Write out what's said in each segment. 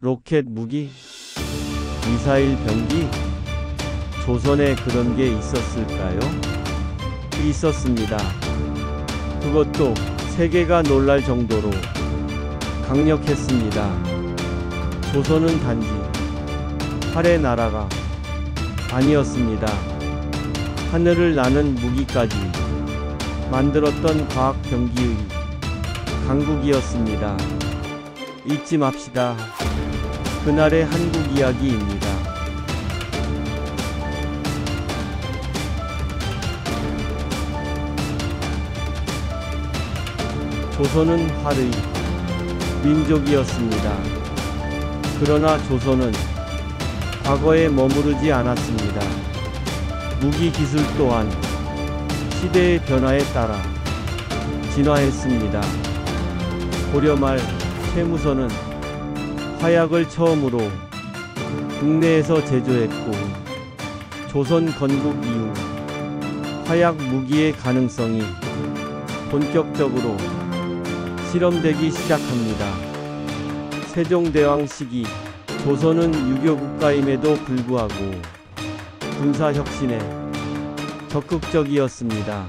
로켓 무기? 미사일 병기? 조선에 그런 게 있었을까요? 있었습니다. 그것도 세계가 놀랄 정도로 강력했습니다. 조선은 단지 활의 나라가 아니었습니다. 하늘을 나는 무기까지 만들었던 과학 병기의 강국이었습니다. 잊지 맙시다. 그날의 한국 이야기입니다. 조선은 활의 민족이었습니다. 그러나 조선은 과거에 머무르지 않았습니다. 무기 기술 또한 시대의 변화에 따라 진화했습니다. 고려 말 최무선은 화약을 처음으로 국내에서 제조했고, 조선 건국 이후 화약 무기의 가능성이 본격적으로 실험되기 시작합니다. 세종대왕 시기, 조선은 유교 국가임에도 불구하고 군사혁신에 적극적이었습니다.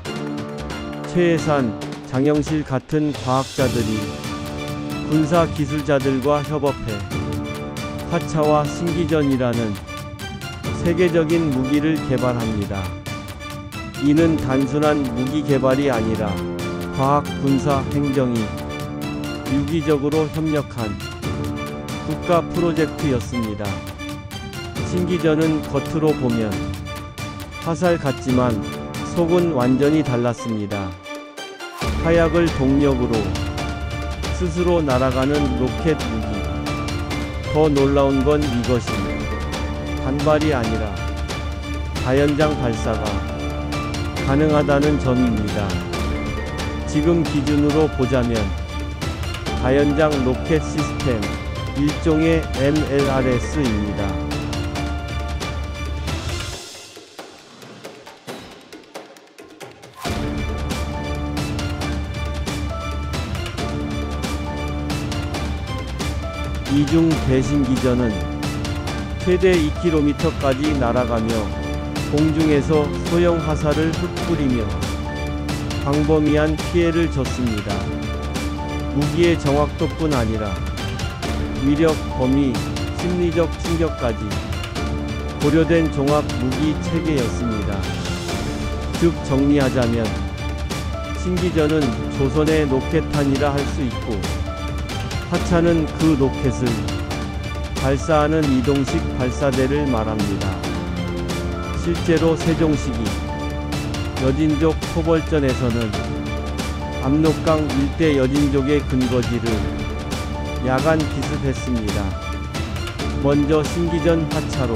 최해산, 장영실 같은 과학자들이 군사기술자들과 협업해 화차와 신기전이라는 세계적인 무기를 개발합니다. 이는 단순한 무기 개발이 아니라 과학, 군사, 행정이 유기적으로 협력한 국가 프로젝트였습니다. 신기전은 겉으로 보면 화살 같지만 속은 완전히 달랐습니다. 화약을 동력으로 스스로 날아가는 로켓 무기. 더 놀라운 건 이것이 단발이 아니라 다연장 발사가 가능하다는 점입니다. 지금 기준으로 보자면 다연장 로켓 시스템, 일종의 MLRS입니다. 이중 대신기전은 최대 2km까지 날아가며 공중에서 소형 화살을 흩뿌리며 광범위한 피해를 줬습니다. 무기의 정확도뿐 아니라 위력, 범위, 심리적 충격까지 고려된 종합 무기 체계였습니다. 즉 정리하자면 신기전은 조선의 로켓탄이라 할 수 있고, 화차는 그 로켓을 발사하는 이동식 발사대를 말합니다. 실제로 세종시기 여진족 토벌전에서는 압록강 일대 여진족의 근거지를 야간 기습했습니다. 먼저 신기전 화차로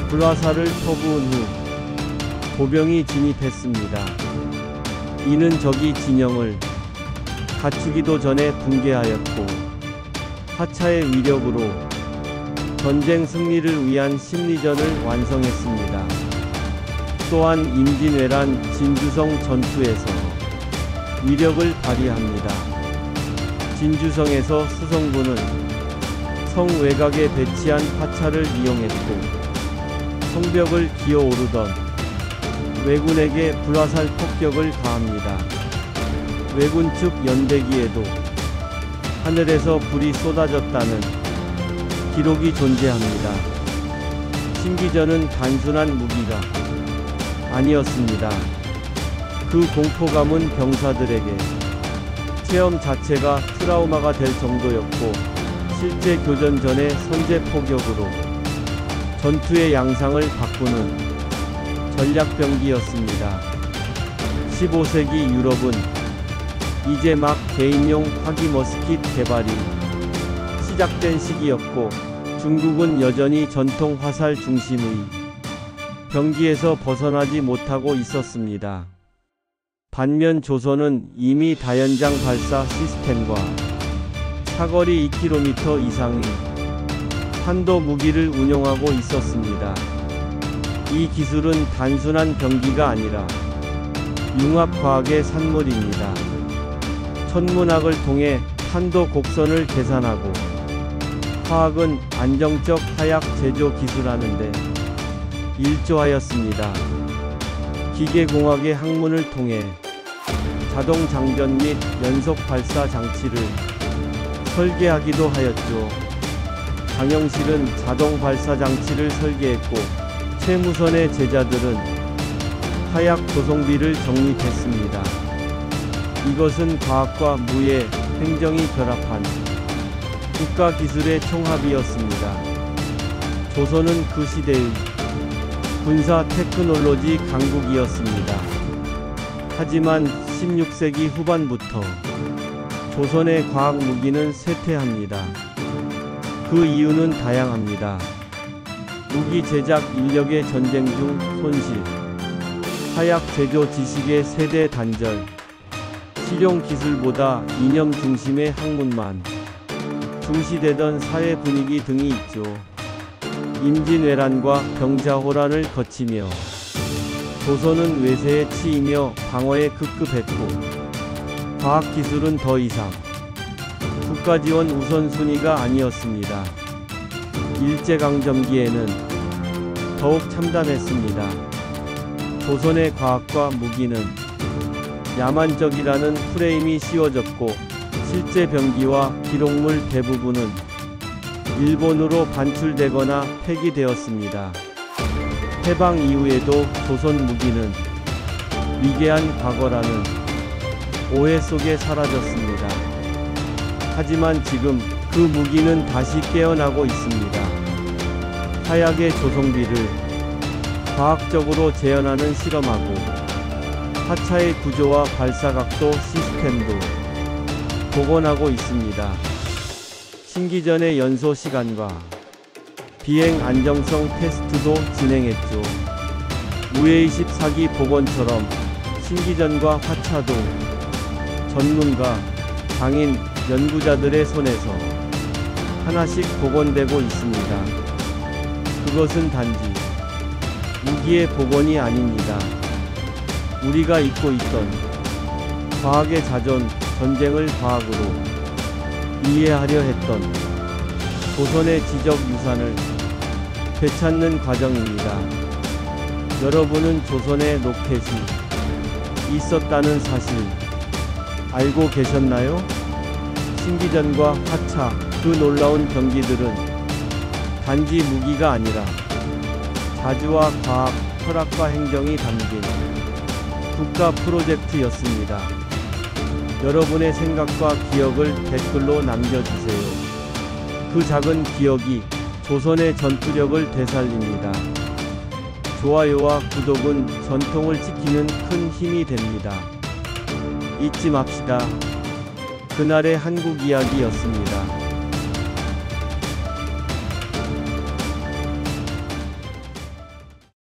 불화살을 퍼부은 후 보병이 진입했습니다. 이는 적이 진영을 갖추기도 전에 붕괴하였고, 화차의 위력으로 전쟁 승리를 위한 심리전을 완성했습니다. 또한 임진왜란 진주성 전투에서 위력을 발휘합니다. 진주성에서 수성부는 성 외곽에 배치한 화차를 이용했고, 성벽을 기어오르던 왜군에게 불화살 폭격을 가합니다. 왜군 측 연대기에도 하늘에서 불이 쏟아졌다는 기록이 존재합니다. 신기전은 단순한 무기가 아니었습니다. 그 공포감은 병사들에게 체험 자체가 트라우마가 될 정도였고, 실제 교전 전의 선제 포격으로 전투의 양상을 바꾸는 전략병기였습니다. 15세기 유럽은 이제 막 개인용 화기 머스킷 개발이 시작된 시기였고, 중국은 여전히 전통 화살 중심의 병기에서 벗어나지 못하고 있었습니다. 반면 조선은 이미 다연장 발사 시스템과 사거리 2km 이상의 탄도 무기를 운용하고 있었습니다. 이 기술은 단순한 병기가 아니라 융합과학의 산물입니다. 천문학을 통해 탄도 곡선을 계산하고 화학은 안정적 화약 제조 기술하는데 일조하였습니다. 기계공학의 학문을 통해 자동 장전 및 연속 발사 장치를 설계하기도 하였죠. 장영실은 자동 발사 장치를 설계했고 최무선의 제자들은 화약 조성비를 정립했습니다. 이것은 과학과 무예, 행정이 결합한 국가기술의 총합이었습니다. 조선은 그 시대의 군사 테크놀로지 강국이었습니다. 하지만 16세기 후반부터 조선의 과학 무기는 쇠퇴합니다. 그 이유는 다양합니다. 무기 제작 인력의 전쟁 중 손실, 화약 제조 지식의 세대 단절, 실용 기술보다 이념 중심의 학문만 중시되던 사회 분위기 등이 있죠. 임진왜란과 병자호란을 거치며 조선은 외세에 치이며 방어에 급급했고 과학기술은 더 이상 국가지원 우선순위가 아니었습니다. 일제강점기에는 더욱 참담했습니다. 조선의 과학과 무기는 야만적이라는 프레임이 씌워졌고 실제 병기와 기록물 대부분은 일본으로 반출되거나 폐기되었습니다. 해방 이후에도 조선 무기는 위대한 과거라는 오해 속에 사라졌습니다. 하지만 지금 그 무기는 다시 깨어나고 있습니다. 화약의 조성비를 과학적으로 재현하는 실험하고 하차의 구조와 발사각도 시스템도 복원하고 있습니다. 신기전의 연소 시간과 비행 안정성 테스트도 진행했죠. 우에24기 복원처럼 신기전과 화차도 전문가, 장인, 연구자들의 손에서 하나씩 복원되고 있습니다. 그것은 단지 무기의 복원이 아닙니다. 우리가 잊고 있던 과학의 자존, 전쟁을 과학으로 이해하려 했던 조선의 지적 유산을 되찾는 과정입니다. 여러분은 조선의 로켓이 있었다는 사실 알고 계셨나요? 신기전과 화차, 그 놀라운 병기들은 단지 무기가 아니라 자주와 과학, 철학과 행정이 담긴 국가 프로젝트였습니다. 여러분의 생각과 기억을 댓글로 남겨주세요. 그 작은 기억이 조선의 전투력을 되살립니다. 좋아요와 구독은 전통을 지키는 큰 힘이 됩니다. 잊지 맙시다. 그날의 한국 이야기였습니다.